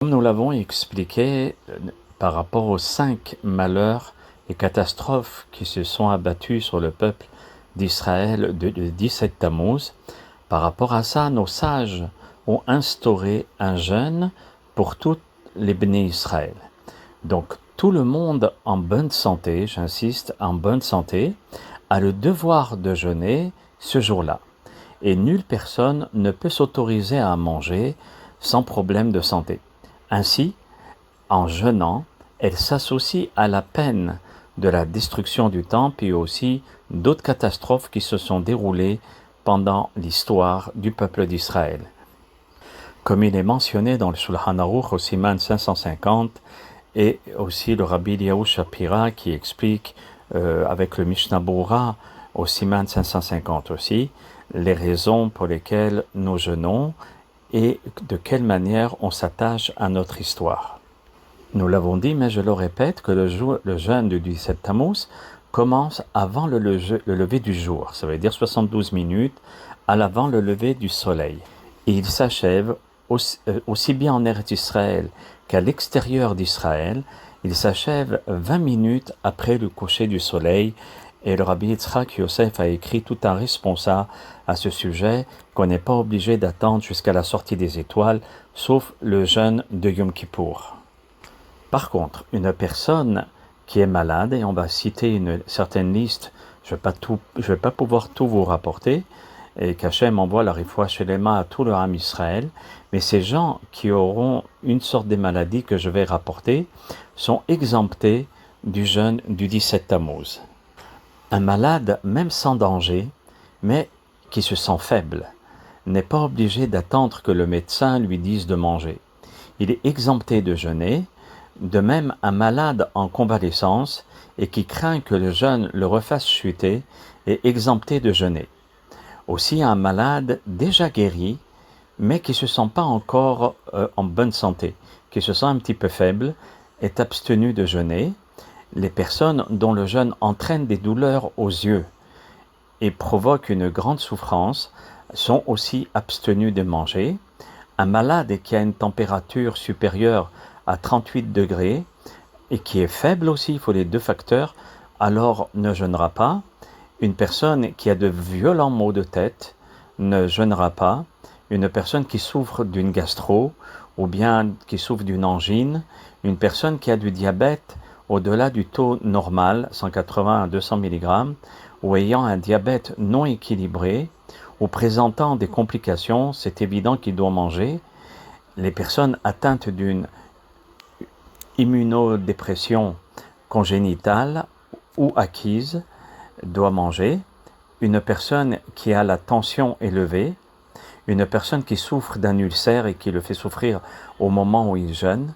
Comme nous l'avons expliqué, par rapport aux 5 malheurs et catastrophes qui se sont abattus sur le peuple d'Israël de 17 Tammuz, par rapport à ça, nos sages ont instauré un jeûne pour toutes les béné Israël. Donc tout le monde en bonne santé, j'insiste, en bonne santé, a le devoir de jeûner ce jour-là. Et nulle personne ne peut s'autoriser à manger sans problème de santé. Ainsi, en jeûnant, elle s'associe à la peine de la destruction du temple et aussi d'autres catastrophes qui se sont déroulées pendant l'histoire du peuple d'Israël. Comme il est mentionné dans le Shulchan Aruch au Siman 550 et aussi le Rabbi Eliyahu Shapira qui explique avec le Mishnah Berurah au Siman 550 aussi les raisons pour lesquelles nous jeûnons et de quelle manière on s'attache à notre histoire. Nous l'avons dit, mais je le répète, que le jeûne du 17 Tammuz commence avant le lever du jour, ça veut dire 72 minutes à l'avant le lever du soleil. Et il s'achève aussi bien en Eretz Israël qu'à l'extérieur d'Israël, il s'achève 20 minutes après le coucher du soleil. Et le Rabbi Yitzhak Yosef a écrit tout un responsa à ce sujet, qu'on n'est pas obligé d'attendre jusqu'à la sortie des étoiles, sauf le jeûne de Yom Kippour. Par contre, une personne qui est malade, et on va citer une certaine liste, je ne vais pas pouvoir tout vous rapporter, et qu'Hachem envoie la Rifoua Shelema à tout le Ham Israël, mais ces gens qui auront une sorte de maladie que je vais rapporter sont exemptés du jeûne du 17 Tammuz. Un malade, même sans danger, mais qui se sent faible, n'est pas obligé d'attendre que le médecin lui dise de manger. Il est exempté de jeûner. De même, un malade en convalescence et qui craint que le jeûne le refasse chuter est exempté de jeûner. Aussi, un malade déjà guéri, mais qui ne se sent pas encore en bonne santé, qui se sent un petit peu faible, est abstenu de jeûner. Les personnes dont le jeûne entraîne des douleurs aux yeux et provoque une grande souffrance sont aussi abstenues de manger. Un malade qui a une température supérieure à 38 degrés et qui est faible aussi, il faut les deux facteurs, alors ne jeûnera pas. Une personne qui a de violents maux de tête ne jeûnera pas. Une personne qui souffre d'une gastro ou bien qui souffre d'une angine, une personne qui a du diabète au-delà du taux normal, 180 à 200 mg, ou ayant un diabète non équilibré, ou présentant des complications, c'est évident qu'il doit manger. Les personnes atteintes d'une immunodépression congénitale ou acquise doivent manger. Une personne qui a la tension élevée, une personne qui souffre d'un ulcère et qui le fait souffrir au moment où il jeûne,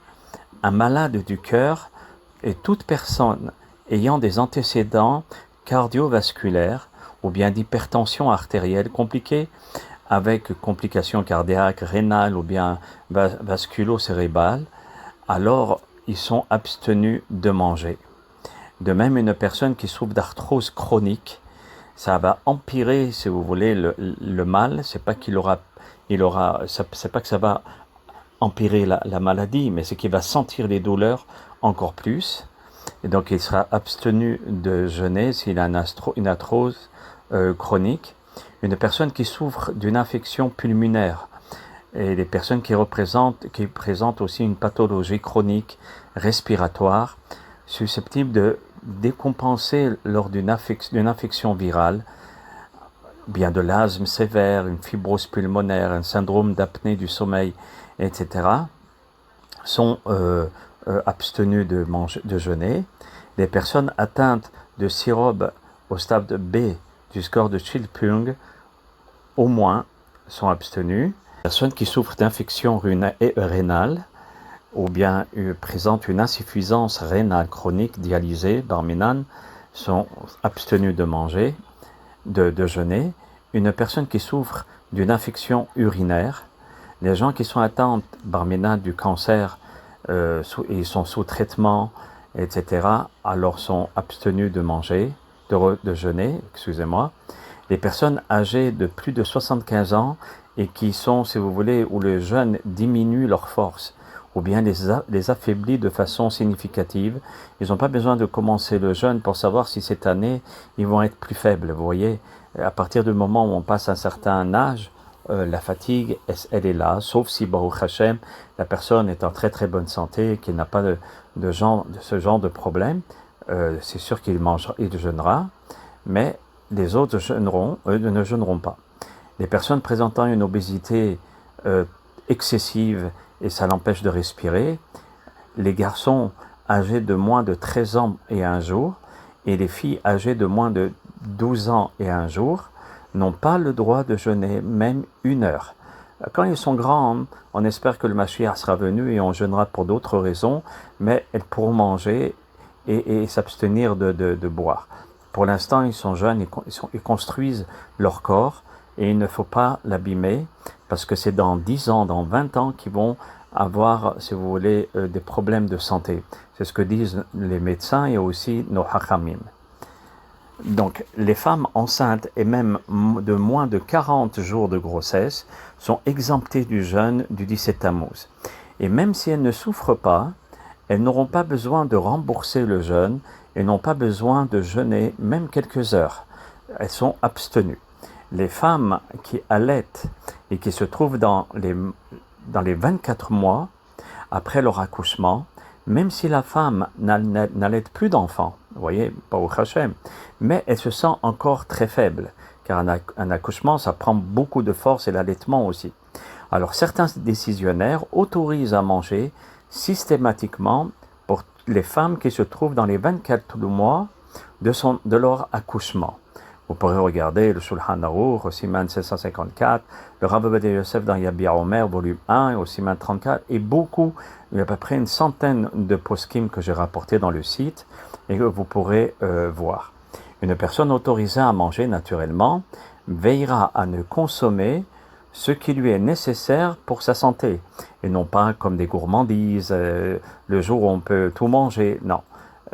un malade du cœur, et toute personne ayant des antécédents cardiovasculaires ou bien d'hypertension artérielle compliquée avec complications cardiaques, rénales ou bien vasculo-cérébrales, alors ils sont abstenus de manger. De même, une personne qui souffre d'arthrose chronique, ça va empirer, si vous voulez, le mal. C'est pas c'est pas que ça va empirer la maladie, mais c'est qu'il va sentir les douleurs encore plus, et donc il sera abstenu de jeûner s'il a une arthrose chronique. Une personne qui souffre d'une infection pulmonaire, et les personnes qui présentent aussi une pathologie chronique respiratoire, susceptible de décompenser lors d'une infection virale, bien de l'asthme sévère, une fibrose pulmonaire, un syndrome d'apnée du sommeil, etc., sont abstenus de jeûner. Les personnes atteintes de syrope au stade B du score de Child-Pung, au moins, sont abstenues. Les personnes qui souffrent d'infections rénales ou bien présentent une insuffisance rénale chronique dialysée, Barminan, sont abstenues de manger, de jeûner. Une personne qui souffre d'une infection urinaire, les gens qui sont atteints, Barminan, du cancer, ils sont sous traitement, etc., alors sont abstenus de manger, de jeûner, excusez-moi. Les personnes âgées de plus de 75 ans et qui sont, si vous voulez, où le jeûne diminue leur force, ou bien les affaiblit de façon significative. Ils n'ont pas besoin de commencer le jeûne pour savoir si cette année, ils vont être plus faibles. Vous voyez, à partir du moment où on passe un certain âge, la fatigue, elle est là, sauf si, Baruch Hashem, la personne est en très très bonne santé, qu'il n'a pas de ce genre de problème. C'est sûr qu'il jeûnera, mais les autres ne jeûneront pas. Les personnes présentant une obésité excessive et ça l'empêche de respirer, les garçons âgés de moins de 13 ans et 1 jour et les filles âgées de moins de 12 ans et 1 jour n'ont pas le droit de jeûner même 1 heure. Quand ils sont grands, on espère que le Mashiach sera venu et on jeûnera pour d'autres raisons, mais elles pourront manger et s'abstenir de boire. Pour l'instant, ils sont jeunes, ils construisent leur corps et il ne faut pas l'abîmer parce que c'est dans 10 ans, dans 20 ans qu'ils vont avoir, si vous voulez, des problèmes de santé. C'est ce que disent les médecins et aussi nos hachamim. Donc, les femmes enceintes et même de moins de 40 jours de grossesse sont exemptées du jeûne du 17 Tammuz. Et même si elles ne souffrent pas, elles n'auront pas besoin de rembourser le jeûne et n'ont pas besoin de jeûner même quelques heures. Elles sont abstenues. Les femmes qui allaitent et qui se trouvent dans les 24 mois après leur accouchement, même si la femme n'allaite plus d'enfants, vous voyez, Baruch Hashem, mais elle se sent encore très faible, car un accouchement, ça prend beaucoup de force et l'allaitement aussi. Alors certains décisionnaires autorisent à manger systématiquement pour les femmes qui se trouvent dans les 24 mois de leur accouchement. Vous pourrez regarder le Shulchan Aruch au Siman 754, le Rav Ovadia Yosef dans Yabia Omer, volume 1, au Siman 34, et beaucoup, il y a à peu près une centaine de poskim que j'ai rapportés dans le site et que vous pourrez voir. Une personne autorisée à manger naturellement veillera à ne consommer ce qui lui est nécessaire pour sa santé, et non pas comme des gourmandises, le jour où on peut tout manger, non.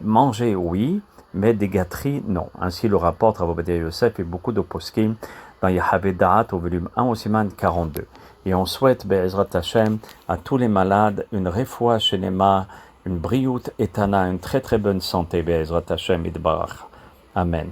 Manger, oui, mais des gâteries, non. Ainsi le rapporte Rav Ovadia Yosef et beaucoup de poskim dans Yahaveh Da'at au volume 1 au Siman 42. Et on souhaite, Be'ezrat Hashem, à tous les malades, une refoua shenema, une briout etana, une très très bonne santé, Be'ezrat Hashem, Idbarach. Amen.